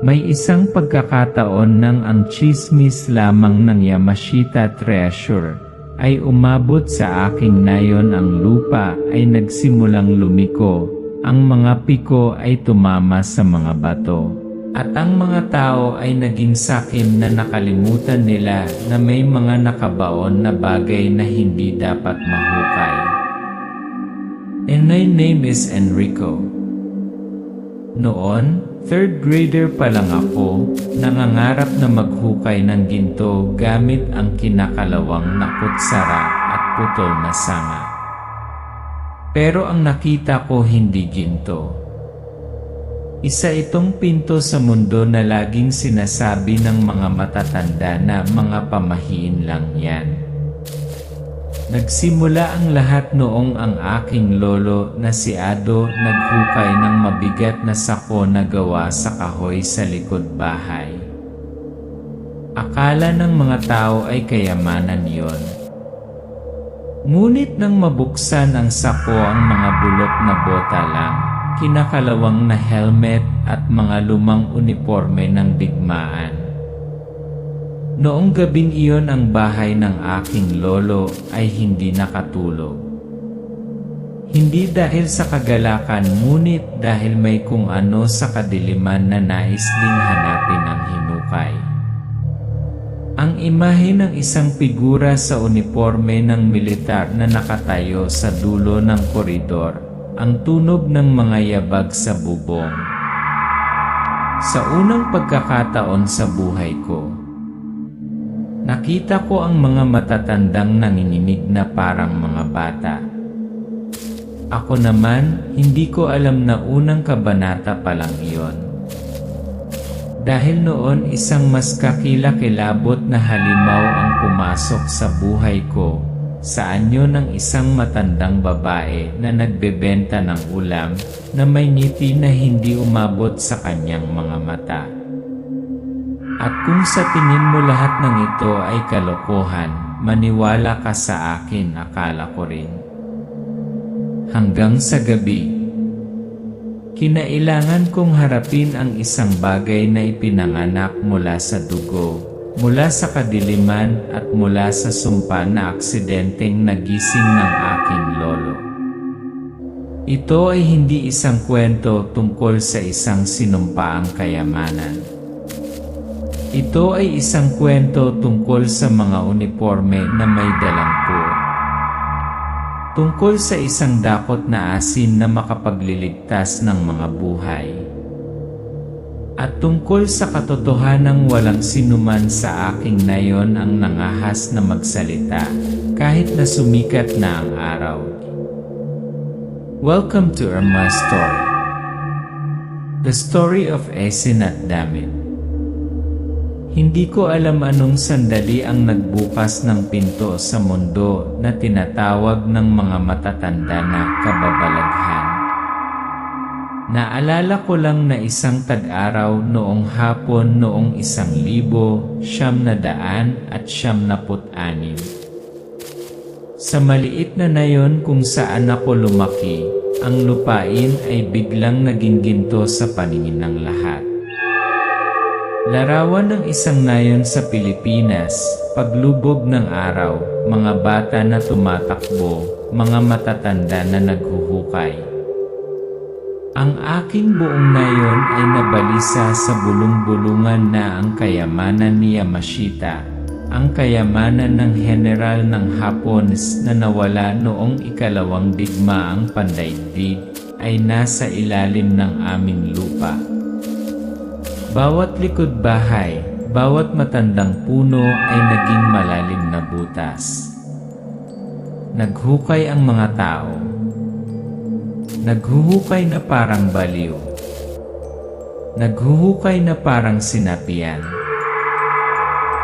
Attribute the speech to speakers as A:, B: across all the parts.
A: May isang pagkakataon nang ang tsismis lamang ng Yamashita Treasure ay umabot sa aking nayon, ang lupa ay nagsimulang lumiko, ang mga piko ay tumama sa mga bato, at ang mga tao ay naging sakim na nakalimutan nila na may mga nakabaon na bagay na hindi dapat mahukay. And my name is Enrico. Noon, 3rd grader pa lang ako, nangangarap na maghukay ng ginto gamit ang kinakalawang na kutsara at putol na sanga. Pero ang nakita ko hindi ginto. Isa itong pinto sa mundo na laging sinasabi ng mga matatanda na mga pamahiin lang yan. Nagsimula ang lahat noong ang aking lolo na si Ado naghukay ng mabigat na sako na gawa sa kahoy sa likod bahay. Akala ng mga tao ay kayamanan yon. Ngunit nang mabuksan ang sako, ang mga bulok na bota lang, kinakalawang na helmet at mga lumang uniforme ng digmaan. Noong gabing iyon ang bahay ng aking lolo ay hindi nakatulog. Hindi dahil sa kagalakan, ngunit dahil may kung ano sa kadiliman na nais ding hanapin ang hinukay. Ang imahe ng isang figura sa uniforme ng militar na nakatayo sa dulo ng koridor, ang tunog ng mga yabag sa bubong. Sa unang pagkakataon sa buhay ko, nakita ko ang mga matatandang nanginginig na parang mga bata. Ako naman, hindi ko alam na unang kabanata pa lang iyon. Dahil noon isang mas kakilakilabot na halimaw ang pumasok sa buhay ko, sa anyo ng isang matandang babae na nagbebenta ng ulam na may ngiti na hindi umabot sa kanyang mga mata. At kung sa tingin mo lahat ng ito ay kalokohan, maniwala ka sa akin, akala ko rin. Hanggang sa gabi, kinailangan kong harapin ang isang bagay na ipinanganak mula sa dugo, mula sa kadiliman at mula sa sumpa na aksidenteng nagising ng aking lolo. Ito ay hindi isang kwento tungkol sa isang sinumpaang kayamanan. Ito ay isang kwento tungkol sa mga uniforme na may dalampo. Tungkol sa isang dakot na asin na makapagliligtas ng mga buhay. At tungkol sa katotohanang walang sinuman sa aking nayon ang nangahas na magsalita, kahit na sumikat na ang araw. Welcome to Irma's story. The story of Esin at Damit. Hindi ko alam anong sandali ang nagbukas ng pinto sa mundo na tinatawag ng mga matatanda na kababalaghan. Naalala ko lang na isang tag-araw noong hapon noong 1996. Sa maliit na nayon kung saan ako lumaki, ang lupain ay biglang naging ginto sa paningin ng lahat. Larawan ng isang nayon sa Pilipinas, paglubog ng araw, mga bata na tumatakbo, mga matatanda na naghuhukay. Ang aking buong nayon ay nabalisa sa bulong-bulungan na ang kayamanan ni Yamashita, ang kayamanan ng general ng Hapones na nawala noong ikalawang digmaang pandaigdig, ay nasa ilalim ng aming lupa. Bawat likod bahay, bawat matandang puno ay naging malalim na butas. Naghukay ang mga tao. Naghuhukay na parang baliw. Naghuhukay na parang sinapian.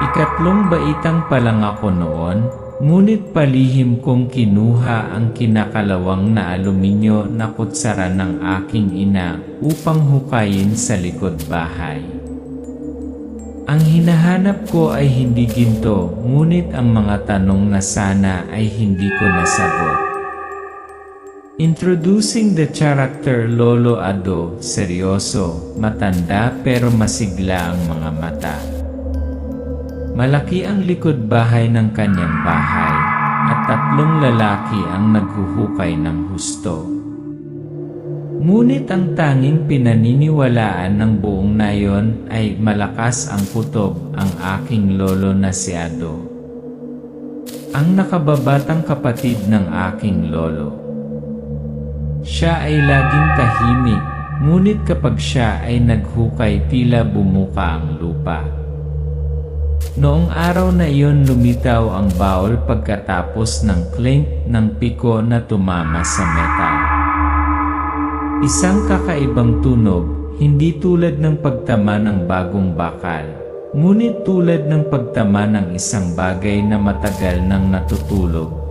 A: Ikatlong baitang pa lang ako noon, ngunit palihim kong kinuha ang kinakalawang na aluminyo na kutsara ng aking ina upang hukayin sa likod bahay. Ang hinahanap ko ay hindi ginto, ngunit ang mga tanong na sana ay hindi ko nasagot. Introducing the character Lolo Ado, seryoso, matanda pero masigla ang mga mata. Malaki ang likod bahay ng kanyang bahay, at 3 lalaki ang naghuhukay ng husto. Ngunit ang tanging pinaniniwalaan ng buong nayon ay malakas ang kutob, ang aking lolo na si Ado. Ang nakababatang kapatid ng aking lolo. Siya ay laging tahimik, ngunit kapag siya ay naghukay tila bumuka ang lupa. Noong araw na iyon lumitaw ang baul pagkatapos ng clink ng piko na tumama sa metal. Isang kakaibang tunog, hindi tulad ng pagtama ng bagong bakal, ngunit tulad ng pagtama ng isang bagay na matagal nang natutulog.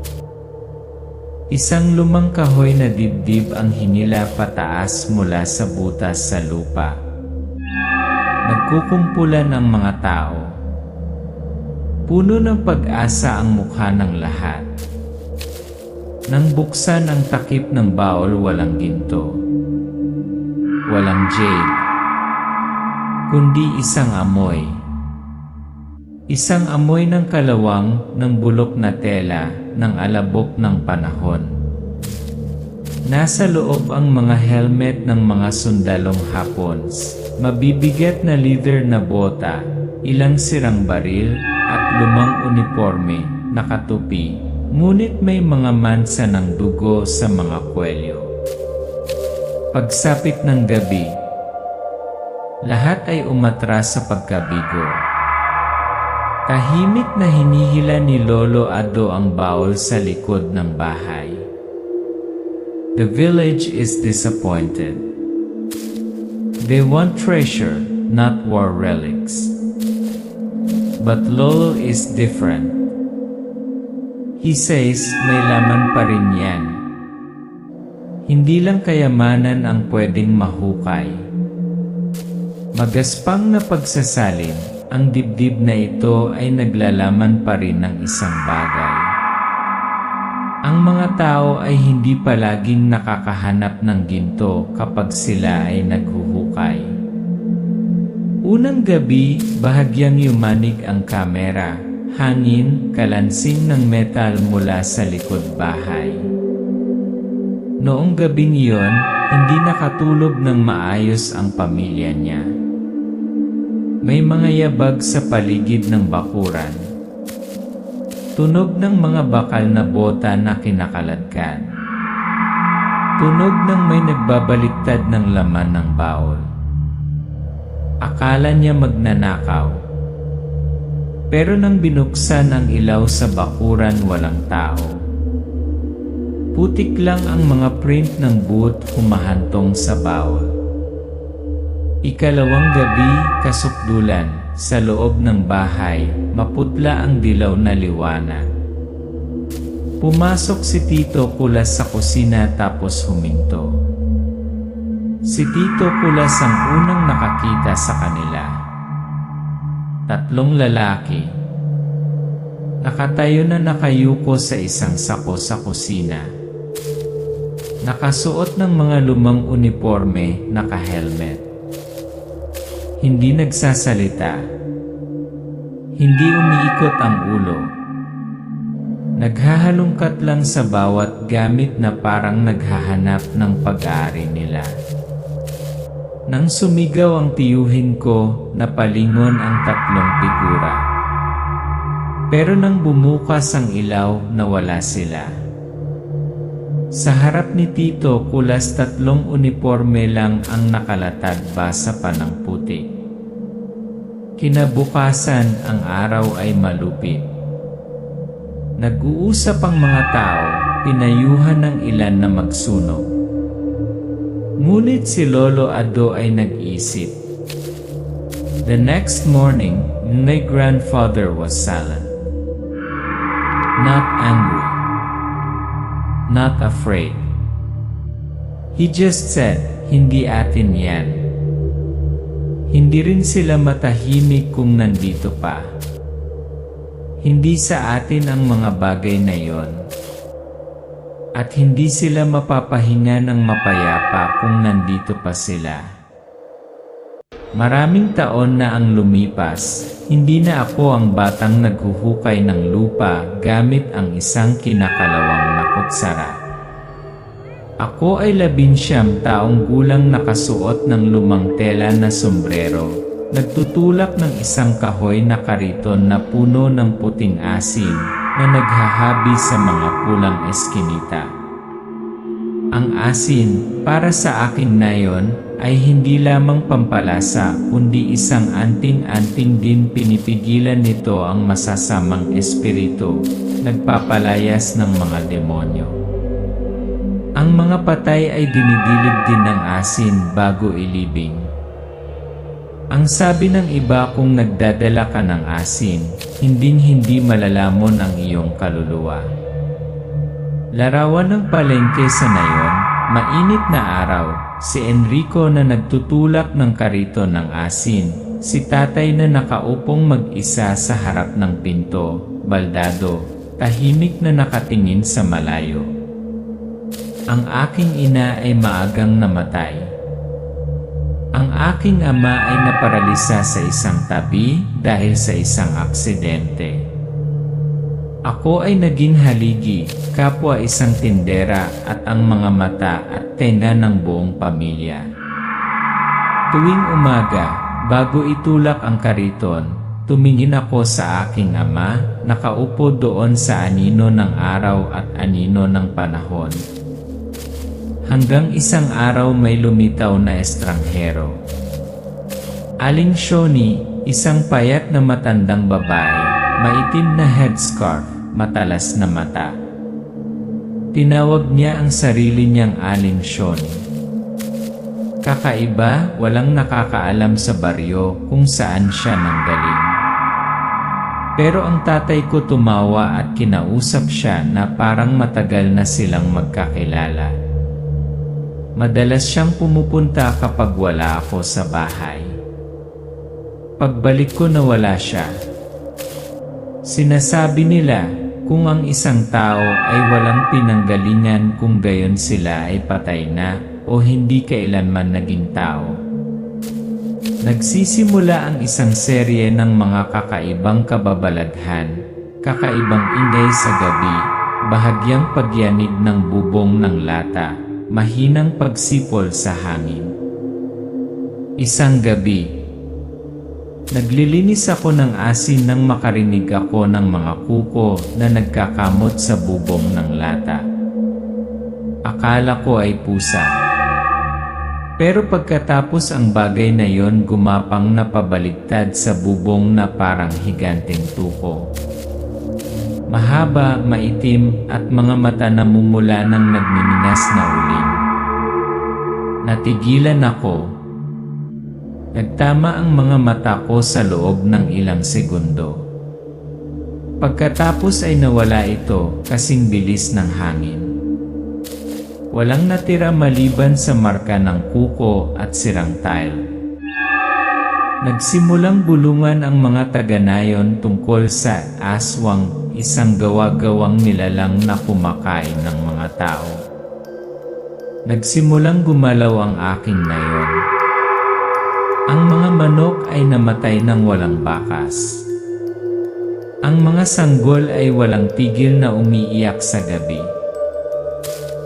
A: Isang lumang kahoy na dibdib ang hinila pataas mula sa butas sa lupa. Nagkukumpulan ang mga tao. Puno ng pag-asa ang mukha ng lahat. Nang buksan ang takip ng baul, walang ginto. Walang jade. Kundi isang amoy. Isang amoy ng kalawang, ng bulok na tela, ng alabok ng panahon. Nasa loob ang mga helmet ng mga sundalong Hapons, mabibigat na leather na bota, ilang sirang baril, at lumang uniforme, nakatupi, ngunit may mga mansa ng dugo sa mga kwelyo. Pagsapit ng gabi, lahat ay umatras sa pagkabigo. Tahimik na hinihila ni Lolo Ado ang baul sa likod ng bahay. The village is disappointed. They want treasure, not war relics. But Lolo is different. He says, may laman pa rin yan. Hindi lang kayamanan ang pwedeng mahukay. Magaspang na pagsasalin, ang dibdib na ito ay naglalaman pa rin ng isang bagay. Ang mga tao ay hindi palaging nakakahanap ng ginto kapag sila ay naghuhukay. Unang gabi, bahagyang yumanig ang kamera, hangin, kalansing ng metal mula sa likod bahay. Noong gabing iyon, hindi nakatulog ng maayos ang pamilya niya. May mga yabag sa paligid ng bakuran. Tunog ng mga bakal na bota na kinakaladkad. Tunog ng may nagbabaliktad ng laman ng baul. Akala niya magnanakaw. Pero nang binuksan ang ilaw sa bakuran, walang tao. Putik lang ang mga print ng boot humahantong sa baul. Ikalawang gabi, kasukdulan, sa loob ng bahay, maputla ang dilaw na liwanag. Pumasok si Tito Kulas sa kusina tapos huminto. Si Tito Kulas ang unang nakakita sa kanila. 3 lalaki. Nakatayo na nakayuko sa isang sako sa kusina. Nakasuot ng mga lumang uniforme, naka-helmet. Hindi nagsasalita. Hindi umiikot ang ulo. Naghahalungkat lang sa bawat gamit na parang naghahanap ng pag-aari nila. Nang sumigaw ang tiyuhin ko, napalingon ang 3 figura. Pero nang bumukas ang ilaw, nawala sila. Sa harap ni Tito Kulas, 3 uniforme lang ang nakalatag basa pa ng putik. Kinabukasan, ang araw ay malupit. Nag-uusap ang mga tao, pinayuhan ng ilan na magsunog. Ngunit si Lolo Ado ay nag-isip. The next morning, my grandfather was silent. Not angry. Not afraid. He just said, hindi atin yan. Hindi rin sila matahimik kung nandito pa. Hindi sa atin ang mga bagay na yon. At hindi sila mapapahinga ng mapayapa kung nandito pa sila. Maraming taon na ang lumipas, hindi na ako ang batang naghuhukay ng lupa gamit ang isang kinakalawang na kutsara. Ako ay 19 taong gulang nakasuot ng lumang tela na sombrero, nagtutulak ng isang kahoy na kariton na puno ng puting asin na naghahabi sa mga pulang eskinita. Ang asin, para sa akin na yon, ay hindi lamang pampalasa kundi isang anting-anting din pinipigilan nito ang masasamang espiritu, nagpapalayas ng mga demonyo. Ang mga patay ay dinidilig din ng asin bago ilibing. Ang sabi ng iba kung nagdadala ka ng asin, hinding-hindi malalamon ang iyong kaluluwa. Larawan ng palengke sa nayon, mainit na araw, si Enrico na nagtutulak ng kariton ng asin, si tatay na nakaupong mag-isa sa harap ng pinto, baldado, tahimik na nakatingin sa malayo. Ang aking ina ay maagang namatay. Ang aking ama ay naparalisa sa isang tabi dahil sa isang aksidente. Ako ay naging haligi, kapwa isang tindera at ang mga mata at tenga ng buong pamilya. Tuwing umaga, bago itulak ang kariton, tumingin ako sa aking ama, nakaupo doon sa anino ng araw at anino ng panahon. Hanggang isang araw may lumitaw na estranghero. Aling Shoni, isang payat na matandang babae, maitim na headscarf, matalas na mata. Tinawag niya ang sarili niyang Aling Shoni. Kakaiba, walang nakakaalam sa baryo kung saan siya nanggaling. Pero ang tatay ko tumawa at kinausap siya na parang matagal na silang magkakilala. Madalas siyang pumupunta kapag wala ako sa bahay. Pagbalik ko nawala siya. Sinasabi nila, kung ang isang tao ay walang pinanggalingan kung gayon sila ay patay na o hindi kailanman naging tao. Nagsisimula ang isang serye ng mga kakaibang kababalaghan, kakaibang ingay sa gabi, bahagyang pagyanig ng bubong ng lata, mahinang pagsipol sa hangin. Isang gabi, naglilinis ako ng asin nang makarinig ako ng mga kuko na nagkakamot sa bubong ng lata. Akala ko ay pusa. Pero pagkatapos ang bagay na yon gumapang na pabaligtad sa bubong na parang higanteng tuko. Mahaba, maitim at mga mata na mumula ng nagniningas na uling. Natigilan ako. Nagtama ang mga mata ko sa loob ng ilang segundo. Pagkatapos ay nawala ito kasing bilis ng hangin. Walang natira maliban sa marka ng kuko at sirang tile. Nagsimulang bulungan ang mga taga-nayon tungkol sa aswang, isang gawa-gawang nilalang na kumakain ng mga tao. Nagsimulang gumalaw ang aking nayon. Ang mga manok ay namatay ng walang bakas. Ang mga sanggol ay walang tigil na umiiyak sa gabi.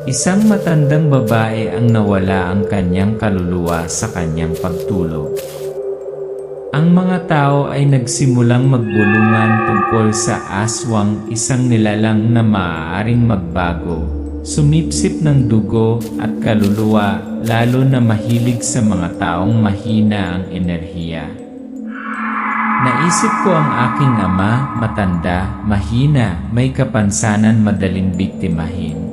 A: Isang matandang babae ang nawala ang kanyang kaluluwa sa kanyang pagtulog. Ang mga tao ay nagsimulang magbulungan tungkol sa aswang, isang nilalang na maaaring magbago, sumipsip ng dugo at kaluluwa, lalo na mahilig sa mga taong mahina ang enerhiya. Naisip ko ang aking ama, matanda, mahina, may kapansanan, madaling biktimahin.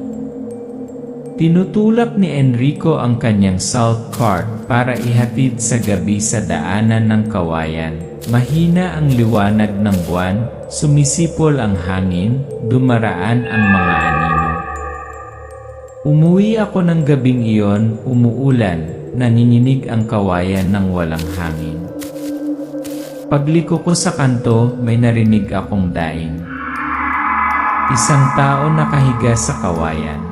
A: Tinutulak ni Enrico ang kanyang salt cart para ihatid sa gabi sa daanan ng kawayan. Mahina ang liwanag ng buwan, sumisipol ang hangin, dumaraan ang mga anino. Umuwi ako ng gabing iyon, umuulan, nanginginig ang kawayan ng walang hangin. Pagliko ko sa kanto, may narinig akong daing. Isang tao nakahiga sa kawayan.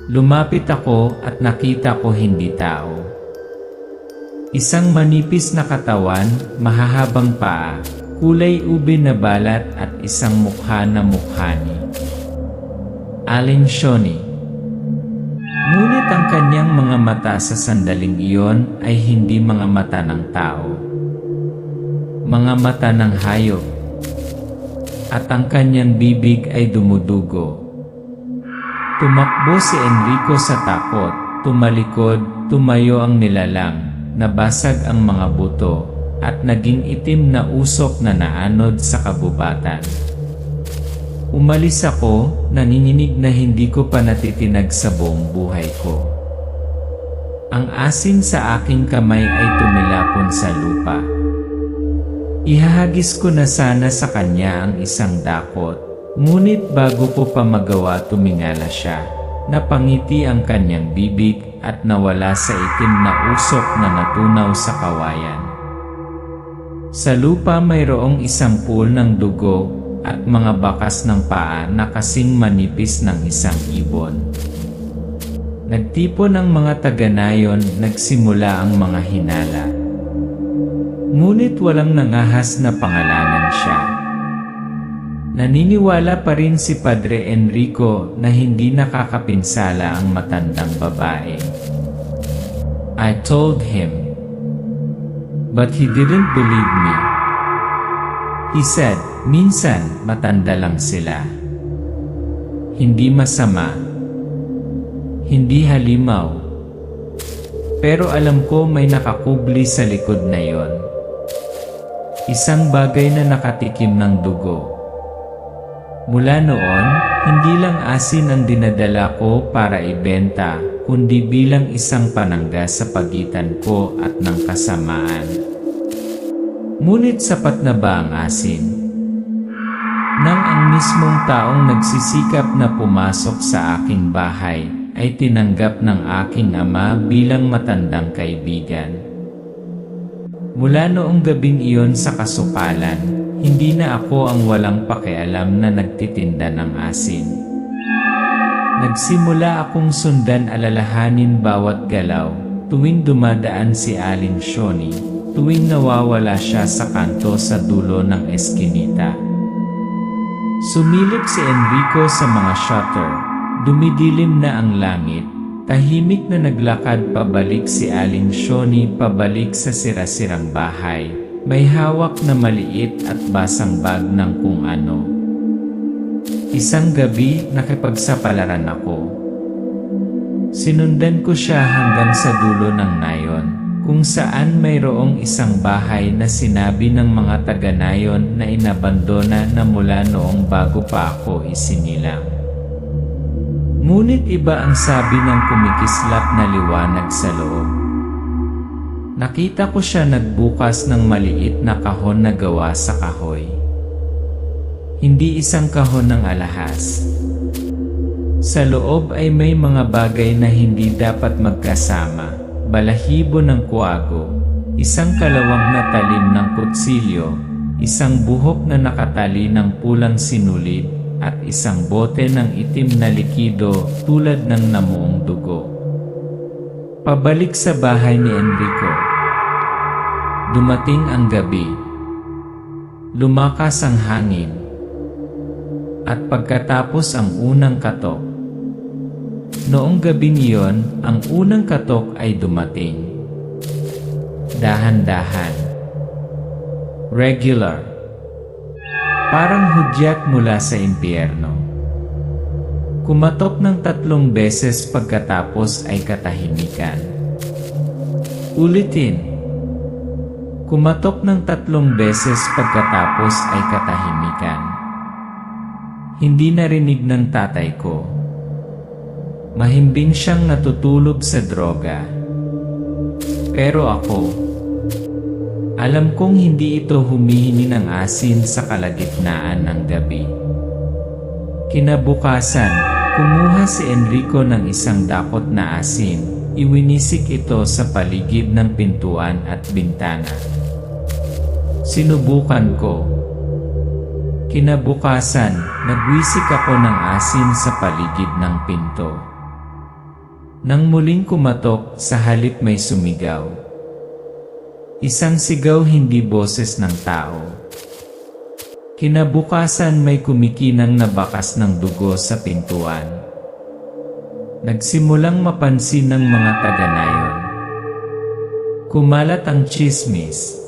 A: Lumapit ako at nakita ko hindi tao. Isang manipis na katawan, mahahabang paa, kulay ube na balat at isang mukha na mukha ni Aling Shoni. Ngunit ang kanyang mga mata sa sandaling iyon ay hindi mga mata ng tao. Mga mata ng hayop. At ang kanyang bibig ay dumudugo. Tumakbo si Enrico sa takot, tumalikod, tumayo ang nilalang, nabasag ang mga buto, at naging itim na usok na naanod sa kabubatan. Umalis ako, nanginginig na hindi ko pa natitinag sa buong buhay ko. Ang asin sa aking kamay ay tumilapon sa lupa. Ihahagis ko na sana sa kanya ang isang dakot, ngunit bago ko pa magawa tumingala siya, napangiti ang kanyang bibig at nawala sa itim na usok na natunaw sa kawayan. Sa lupa mayroong isang pool ng dugo at mga bakas ng paa na kasing manipis ng isang ibon. Nagtipon ang mga taga-nayon, nagsimula ang mga hinala. Ngunit walang nangahas na pangalanan siya. Naniniwala pa rin si Padre Enrico na hindi nakakapinsala ang matandang babae. I told him, but he didn't believe me. He said, minsan matanda lang sila. Hindi masama. Hindi halimaw. Pero alam ko may nakakubli sa likod na yon. Isang bagay na nakatikim ng dugo. Mula noon, hindi lang asin ang dinadala ko para ibenta, kundi bilang isang panangga sa pagitan ko at ng kasamaan. Ngunit sapat na ba ang asin? Nang ang mismong taong nagsisikap na pumasok sa aking bahay, ay tinanggap ng aking ama bilang matandang kaibigan. Mula noong gabing iyon sa kasukalan, hindi na ako ang walang pakialam na nagtitinda ng asin. Nagsimula akong sundan alalahanin bawat galaw, tuwing dumadaan si Aling Shoni, tuwing nawawala siya sa kanto sa dulo ng eskinita. Sumilip si Enrico sa mga shutter, dumidilim na ang langit. Tahimik na naglakad pabalik si Aling Shoni pabalik sa sira-sirang bahay. May hawak na maliit at basang bag ng kung ano. Isang gabi, nakipagsapalaran ako. Sinundan ko siya hanggang sa dulo ng nayon, kung saan mayroong isang bahay na sinabi ng mga taga-nayon na inabandona na mula noong bago pa ako isinilang. Ngunit iba ang sabi ng kumikislap na liwanag sa loob. Nakita ko siya nagbukas ng maliit na kahon na gawa sa kahoy. Hindi isang kahon ng alahas. Sa loob ay may mga bagay na hindi dapat magkasama. Balahibo ng kuwago, isang kalawang na talim ng kutsilyo, isang buhok na nakatali ng pulang sinulid, at isang bote ng itim na likido tulad ng namuong dugo. Pabalik sa bahay ni Enrico. Dumating ang gabi. Lumakas ang hangin. At pagkatapos ang unang katok. Noong gabing iyon, ang unang katok ay dumating. Dahan-dahan. Regular. Parang hudyat mula sa impyerno. Kumatok ng 3 beses pagkatapos ay katahimikan. Ulitin. Kumatok ng 3 beses pagkatapos ay katahimikan. Hindi narinig ng tatay ko. Mahimbing siyang natutulog sa droga. Pero ako, alam kong hindi ito humihingi ng asin sa kalagitnaan ng gabi. Kinabukasan, kumuha si Enrico ng isang dakot na asin, iwinisik ito sa paligid ng pintuan at bintana. Sinubukan ko. Kinabukasan, nagwisik ako ng asin sa paligid ng pinto. Nang muling kumatok, sa halip may sumigaw. Isang sigaw, hindi boses ng tao. Kinabukasan may kumikinang na bakas ng dugo sa pintuan. Nagsimulang mapansin ng mga taga-nayon. Kumalat ang tsismis.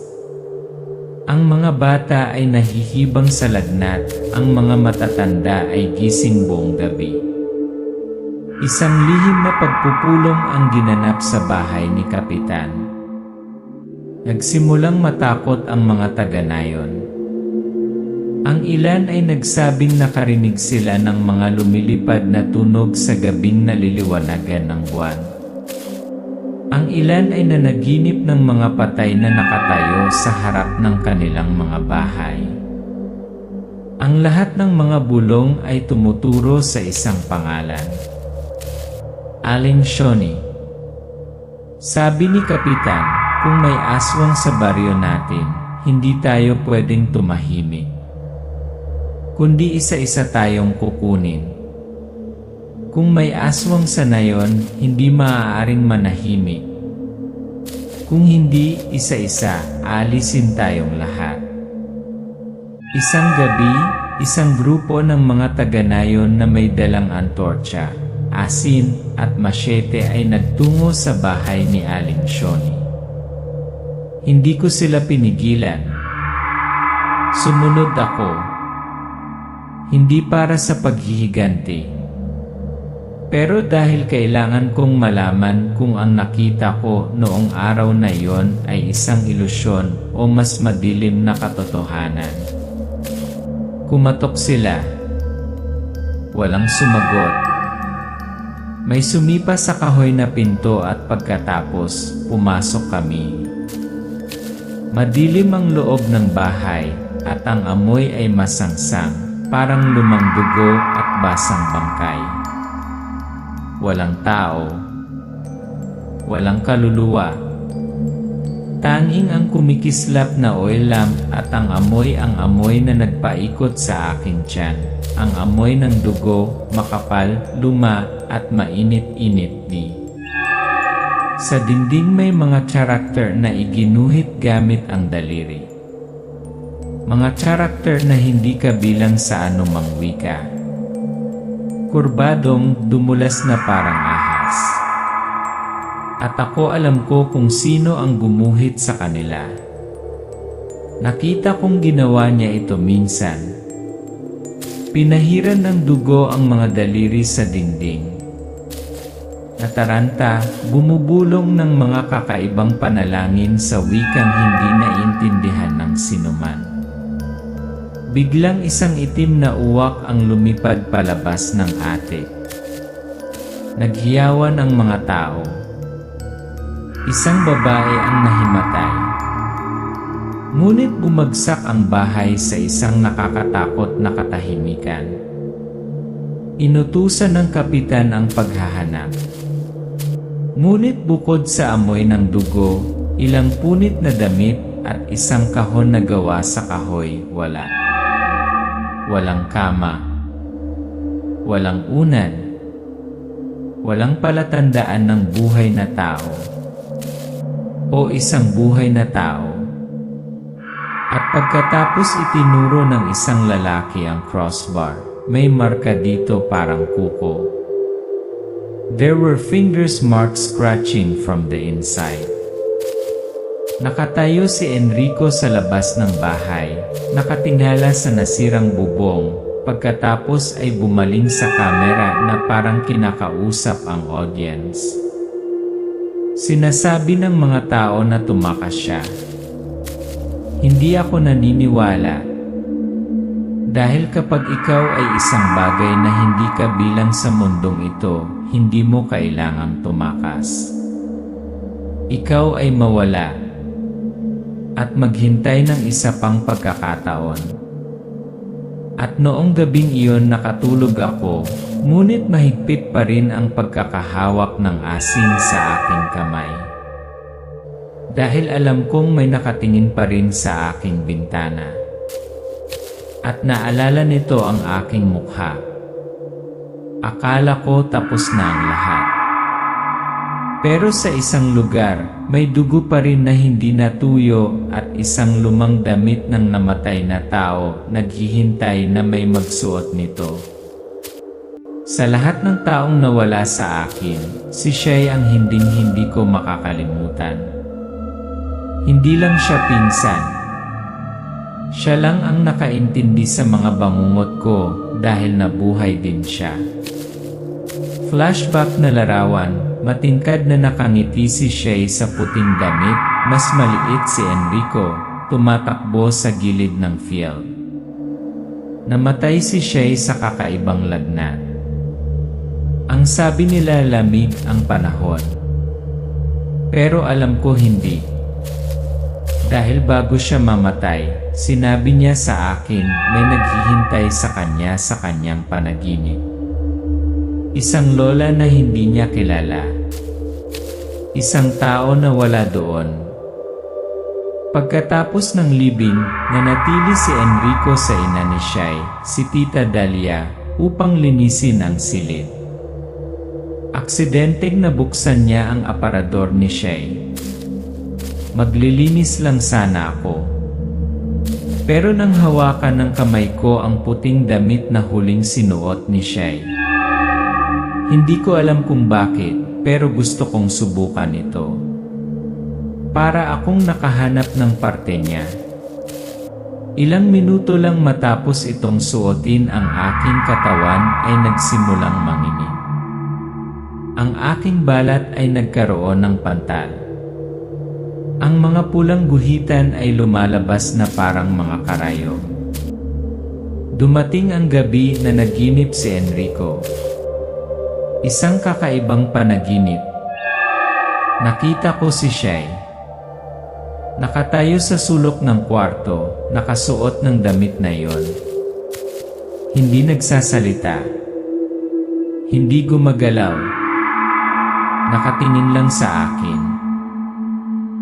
A: Ang mga bata ay nahihibang sa lagnat, ang mga matatanda ay gising buong gabi. Isang lihim na pagpupulong ang ginanap sa bahay ni Kapitan. Nagsimulang matakot ang mga taga-nayon. Ang ilan ay nagsabing nakarinig sila ng mga lumilipad na tunog sa gabing naliliwanagan ng buwan. Ang ilan ay nanaginip ng mga patay na nakatayo sa harap ng kanilang mga bahay. Ang lahat ng mga bulong ay tumuturo sa isang pangalan. Aling Shoni. Sabi ni Kapitan, kung may aswang sa baryo natin, hindi tayo pwedeng tumahimik. Kundi isa-isa tayong kukunin. Kung may aswang sa nayon, hindi maaaring manahimik. Kung hindi, isa-isa, alisin tayong lahat. Isang gabi, isang grupo ng mga taga-nayon na may dalang antortsa, asin, at masyete ay nagtungo sa bahay ni Aling Shoni. Hindi ko sila pinigilan. Sumunod ako. Hindi para sa paghihiganti. Pero dahil kailangan kong malaman kung ang nakita ko noong araw na iyon ay isang ilusyon o mas madilim na katotohanan. Kumatok sila. Walang sumagot. May sumipa sa kahoy na pinto at pagkatapos, pumasok kami. Madilim ang loob ng bahay at ang amoy ay masangsang, parang lumang dugo at basang bangkay. Walang tao. Walang kaluluwa. Tanging ang kumikislap na oil lamp at ang amoy na nagpaikot sa aking tiyan. Ang amoy ng dugo, makapal, luma, at mainit-init di. Sa dingding may mga karakter na iginuhit gamit ang daliri. Mga karakter na hindi kabilang sa anumang wika. Kurbadong, dumulas na parang ahas. At ako alam ko kung sino ang gumuhit sa kanila. Nakita kong ginawa niya ito minsan. Pinahiran ng dugo ang mga daliri sa dingding. Nataranta, bumubulong ng mga kakaibang panalangin sa wikang hindi naiintindihan ng sinuman. Biglang isang itim na uwak ang lumipad palabas ng atik. Naghiyawan ang mga tao. Isang babae ang nahimatay. Ngunit bumagsak ang bahay sa isang nakakatakot na katahimikan. Inutusan ng kapitan ang paghahanap. Ngunit bukod sa amoy ng dugo, ilang punit na damit at isang kahon na gawa sa kahoy, wala. Walang kama. Walang unan. Walang palatandaan ng buhay na tao. O isang buhay na tao. At pagkatapos itinuro ng isang lalaki ang crossbar, may marka dito parang kuko. There were fingers marked scratching from the inside. Nakatayo si Enrico sa labas ng bahay, nakatingala sa nasirang bubong, pagkatapos ay bumaling sa kamera na parang kinakausap ang audience. Sinasabi ng mga tao na tumakas siya. Hindi ako naniniwala. Dahil kapag ikaw ay isang bagay na hindi kabilang sa mundong ito, hindi mo kailangang tumakas. Ikaw ay mawala at maghintay ng isa pang pagkakataon. At noong gabing iyon nakatulog ako, ngunit mahigpit pa rin ang pagkakahawak ng asin sa aking kamay. Dahil alam kong may nakatingin pa rin sa aking bintana. At naalala nito ang aking mukha. Akala ko tapos na ang lahat. Pero sa isang lugar, may dugo pa rin na hindi natuyo at isang lumang damit ng namatay na tao naghihintay na may magsuot nito. Sa lahat ng taong nawala sa akin, si Shay ang hinding-hindi ko makakalimutan. Hindi lang siya pinsan. Siya lang ang nakaintindi sa mga bangungot ko dahil nabuhay din siya. Flashback na larawan, matingkad na nakangiti si Shay sa puting damit, mas maliit si Enrico, tumatakbo sa gilid ng field. Namatay si Shay sa kakaibang lagnat. Ang sabi nila lamig ang panahon. Pero alam ko hindi. Dahil bago siya mamatay, sinabi niya sa akin may naghihintay sa kanya sa kanyang panaginip. Isang lola na hindi niya kilala. Isang tao na wala doon. Pagkatapos ng libing, nanatili si Enrico sa ina ni Shay, si Tita Dalia, upang linisin ang silid. Aksidenteng nabuksan niya ang aparador ni Shay. Maglilinis lang sana ako. Pero nang hawakan ng kamay ko ang puting damit na huling sinuot ni Shay. Hindi ko alam kung bakit, pero gusto kong subukan ito. Para akong nakahanap ng parte niya. Ilang minuto lang matapos itong suotin ang aking katawan ay nagsimulang manginig. Ang aking balat ay nagkaroon ng pantal. Ang mga pulang guhitan ay lumalabas na parang mga karayo. Dumating ang gabi na naginip si Enrico. Isang kakaibang panaginip. Nakita ko si Shay. Nakatayo sa sulok ng kwarto, nakasuot ng damit na iyon. Hindi nagsasalita. Hindi gumagalaw. Nakatingin lang sa akin.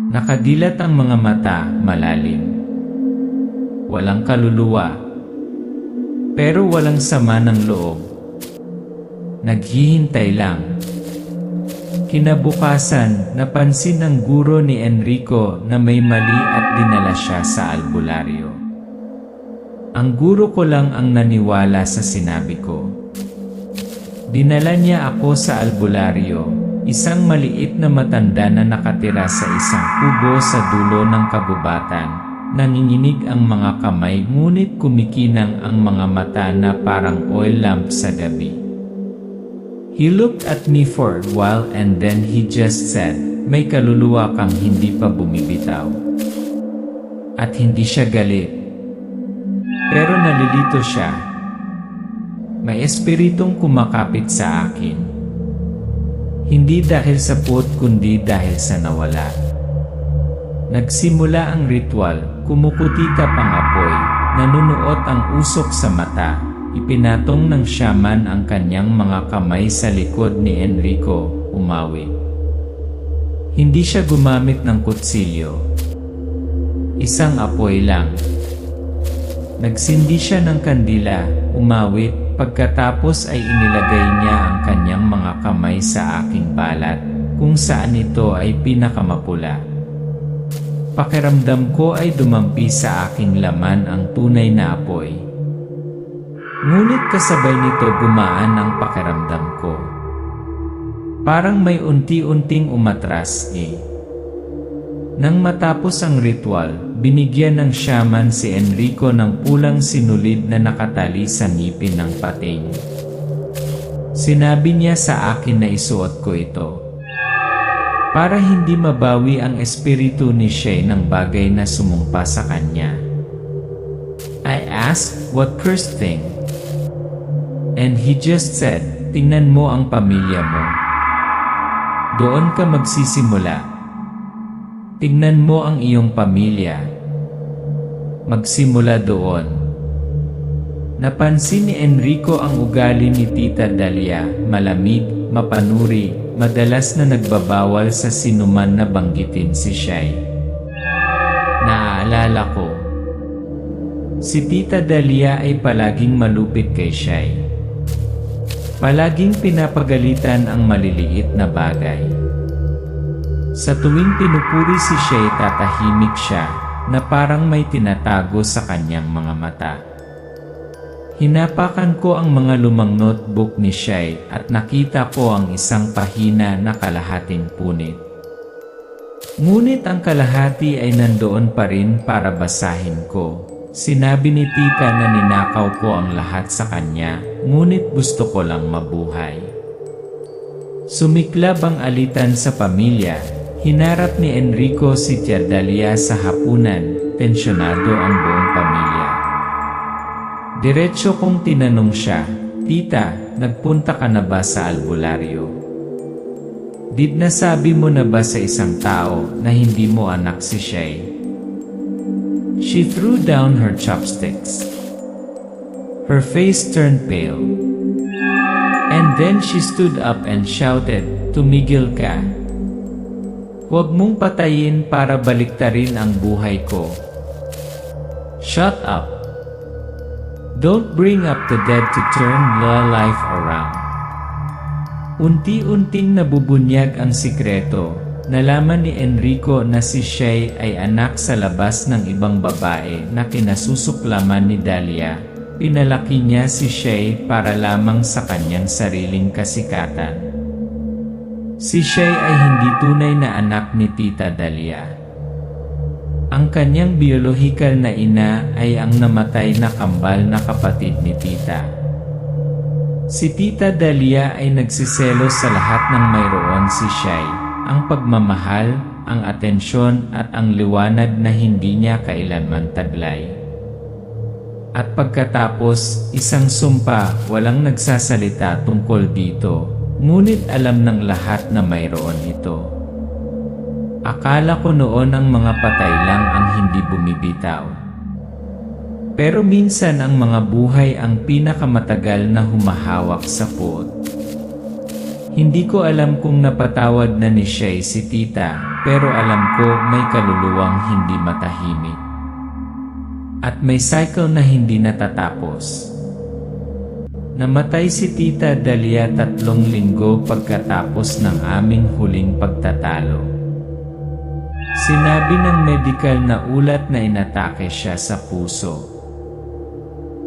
A: Nakadilat ang mga mata, malalim. Walang kaluluwa. Pero walang sama ng loob. Naghihintay lang. Kinabukasan, napansin ng guro ni Enrico na may mali at dinala siya sa albularyo. Ang guro ko lang ang naniwala sa sinabi ko. Dinala niya ako sa albularyo, isang maliit na matanda na nakatira sa isang kubo sa dulo ng kagubatan. Nanginginig ang mga kamay ngunit kumikinang ang mga mata na parang oil lamp sa gabi. He looked at me for a while and then he just said, "May kaluluwa kang hindi pa bumibitaw." At hindi siya galit. Pero nalilito siya. May espiritong kumakapit sa akin. Hindi dahil sa puot kundi dahil sa nawala. Nagsimula ang ritual, kumukutika pang apoy, nanunuot ang usok sa mata. Ipinatong ng shaman ang kanyang mga kamay sa likod ni Enrico, umawi. Hindi siya gumamit ng kutsilyo. Isang apoy lang. Nagsindi siya ng kandila, umawit, pagkatapos ay inilagay niya ang kanyang mga kamay sa aking balat, kung saan ito ay pinakamapula. Pakiramdam ko ay dumampi sa aking laman ang tunay na apoy. Ngunit kasabay nito gumaan ang pakiramdam ko. Parang may unti-unting umatras Nang matapos ang ritual, binigyan ng shaman si Enrico ng pulang sinulid na nakatali sa ngipin ng pating. Sinabi niya sa akin na isuot ko ito. Para hindi mabawi ang espiritu ni Shay ng bagay na sumumpa sa kanya. I asked, "What cursed thing?" And he just said, "Tingnan mo ang pamilya mo. Doon ka magsisimula. Tingnan mo ang iyong pamilya. Magsimula doon." Napansin ni Enrico ang ugali ni Tita Dalia, malamig, mapanuri, madalas na nagbabawal sa sinuman na banggitin si Shay. Naaalala ko. Si Tita Dalia ay palaging malupit kay Shay. Palaging pinapagalitan ang maliliit na bagay. Sa tuwing pinupuri si Shay, tatahimik siya na parang may tinatago sa kanyang mga mata. Hinapakan ko ang mga lumang notebook ni Shay at nakita ko ang isang pahina na kalahating punit. Ngunit ang kalahati ay nandoon pa rin para basahin ko. Sinabi ni tita na ninakaw ko ang lahat sa kanya, ngunit gusto ko lang mabuhay. Sumiklab ang alitan sa pamilya. Hinarap ni Enrico si Tia Dalia sa hapunan, tensyonado ang buong pamilya. Diretso kong tinanong siya, "Tita, nagpunta ka na ba sa albularyo? Nasabi mo na ba sa isang tao na hindi mo anak si Shay?" She threw down her chopsticks. Her face turned pale. And then she stood up and shouted, "Tumigil ka. Huwag mong patayin para baliktarin ang buhay ko. Shut up. Don't bring up the dead to turn the life around." Unti-unting nabubunyag ang sikreto. Nalaman ni Enrico na si Shay ay anak sa labas ng ibang babae na kinasusuklaman ni Dalia. Pinalaki niya si Shay para lamang sa kanyang sariling kasikatan. Si Shay ay hindi tunay na anak ni Tita Dalia. Ang kanyang biolohikal na ina ay ang namatay na kambal na kapatid ni Tita. Si Tita Dalia ay nagsiselos sa lahat ng mayroon si Shay, ang pagmamahal, ang atensyon at ang liwanag na hindi niya kailanman taglay. At pagkatapos, isang sumpa, walang nagsasalita tungkol dito, ngunit alam ng lahat na mayroon ito. Akala ko noon ang mga patay lang ang hindi bumibitaw. Pero minsan ang mga buhay ang pinakamatagal na humahawak sa puot. Hindi ko alam kung napatawad na ni Shay si Tita, pero alam ko may kaluluwang hindi matahimik. At may cycle na hindi natatapos. Namatay si Tita Dalia 3 linggo pagkatapos ng aming huling pagtatalo. Sinabi ng medical na ulat na inatake siya sa puso.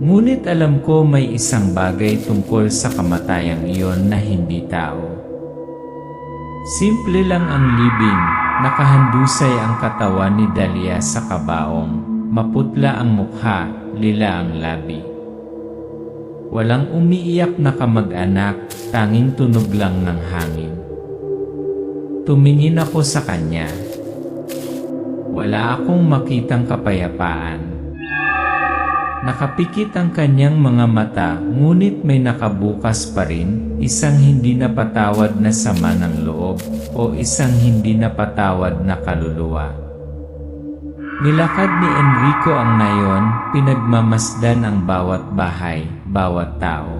A: Ngunit alam ko may isang bagay tungkol sa kamatayang iyon na hindi tao. Simple lang ang libing, nakahandusay ang katawan ni Dalia sa kabaong, maputla ang mukha, lila ang labi. Walang umiiyak na kamag-anak, tanging tunog lang ng hangin. Tumingin ako sa kanya. Wala akong makitang kapayapaan. Nakapikit ang kanyang mga mata, ngunit may nakabukas pa rin, isang hindi napatawad na sama ng loob, o isang hindi napatawad na kaluluwa. Nilakad ni Enrico ang nayon, pinagmamasdan ang bawat bahay, bawat tao.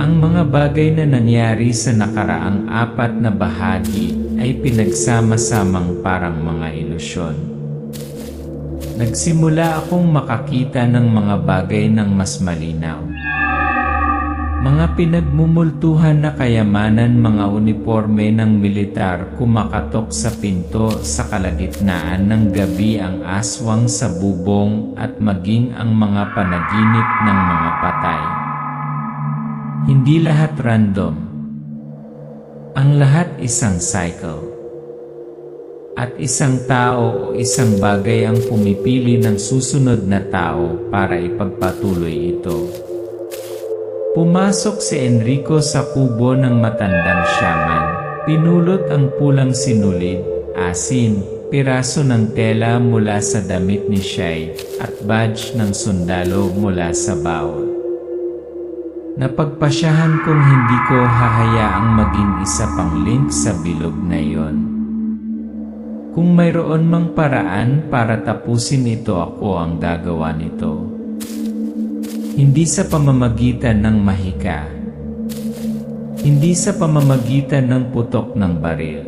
A: Ang mga bagay na nangyari sa nakaraang 4 na bahagi ay pinagsama-samang parang mga ilusyon. Nagsimula akong makakita ng mga bagay ng mas malinaw. Mga pinagmumultuhan na kayamanan, mga uniforme ng militar kumakatok sa pinto sa kalagitnaan ng gabi, ang aswang sa bubong at maging ang mga panaginip ng mga patay. Hindi lahat random. Ang lahat isang cycle. At isang tao o isang bagay ang pumipili ng susunod na tao para ipagpatuloy ito. Pumasok si Enrico sa kubo ng matandang shaman. Pinulot ang pulang sinulid, asin, piraso ng tela mula sa damit ni Shay, at badge ng sundalo mula sa baon. Napagpasyahan kong hindi ko hahayaang maging isa pang link sa bilog na iyon. Kung mayroon mang paraan para tapusin ito, ako ang gagawa nito. Hindi sa pamamagitan ng mahika. Hindi sa pamamagitan ng putok ng baril.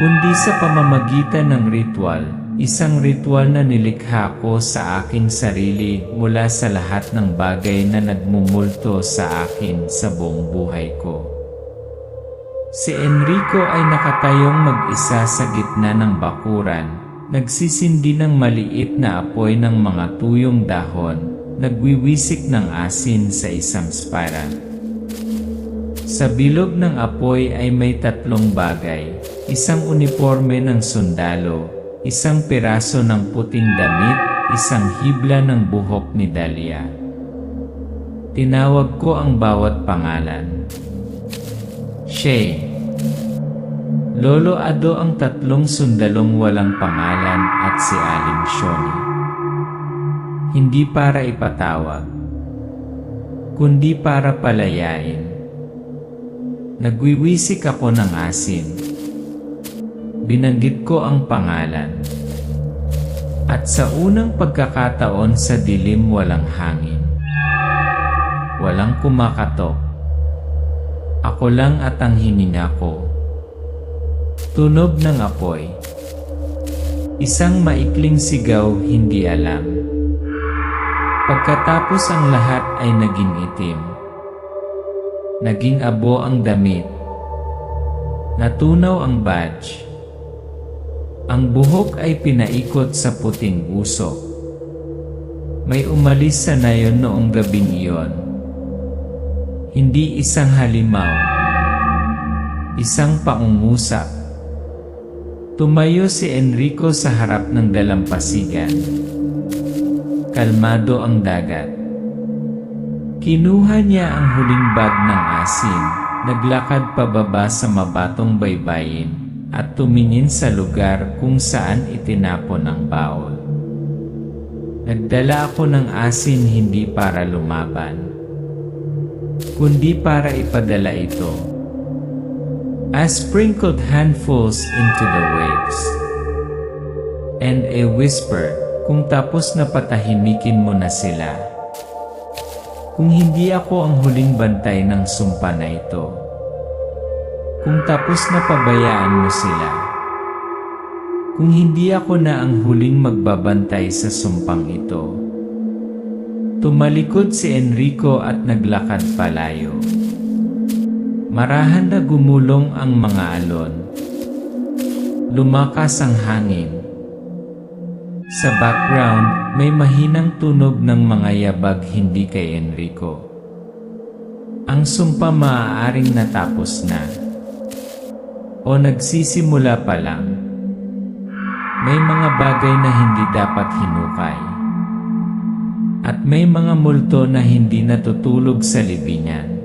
A: Kundi sa pamamagitan ng ritual, isang ritual na nilikha ko sa aking sarili mula sa lahat ng bagay na nagmumulto sa akin sa buong buhay ko. Si Enrico ay nakatayong mag-isa sa gitna ng bakuran, nagsisindi ng maliit na apoy ng mga tuyong dahon, nagwiwisik ng asin sa isang spiral. Sa bilog ng apoy ay may tatlong bagay, isang uniforme ng sundalo, isang piraso ng puting damit, isang hibla ng buhok ni Dahlia. Tinawag ko ang bawat pangalan. Shay. Lolo Ado ang tatlong sundalong walang pangalan at si Aling Shoni. Hindi para ipatawag, kundi para palayain. Nagwiwisik ako ng asin. Binanggit ko ang pangalan. At sa unang pagkakataon sa dilim walang hangin. Walang kumakatok. Ako lang at ang hininga ko. Tunog ng apoy. Isang maikling sigaw, hindi alam. Pagkatapos ang lahat ay naging itim. Naging abo ang damit. Natunaw ang badge. Ang buhok ay pinaikot sa puting usok. May umalis sa nayon noong gabing iyon. Hindi isang halimaw. Isang pangungusap. Tumayo si Enrico sa harap ng dalampasigan. Kalmado ang dagat. Kinuha niya ang huling bag ng asin, naglakad pababa sa mabatong baybayin, at tumingin sa lugar kung saan itinapon ang baol. Nagdala ako ng asin hindi para lumaban, kundi para ipadala ito. I sprinkled handfuls into the waves. And a whisper, kung tapos na patahimikin mo na sila. Kung hindi ako ang huling bantay ng sumpa na ito. Kung tapos na pabayaan mo sila. Kung hindi ako na ang huling magbabantay sa sumpang ito. Tumalikod si Enrico at naglakad palayo. Marahan na gumulong ang mga alon. Lumakas ang hangin. Sa background, may mahinang tunog ng mga yabag hindi kay Enrico. Ang sumpa maaaring natapos na. O nagsisimula pa lang. May mga bagay na hindi dapat hinukay. At may mga multo na hindi natutulog sa libingan.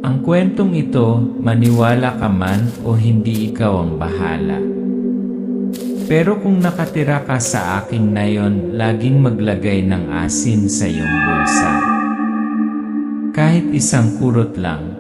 A: Ang kwentong ito, maniwala ka man o hindi ikaw ang bahala. Pero kung nakatira ka sa akin na yon, laging maglagay ng asin sa iyong bulsa. Kahit isang kurot lang.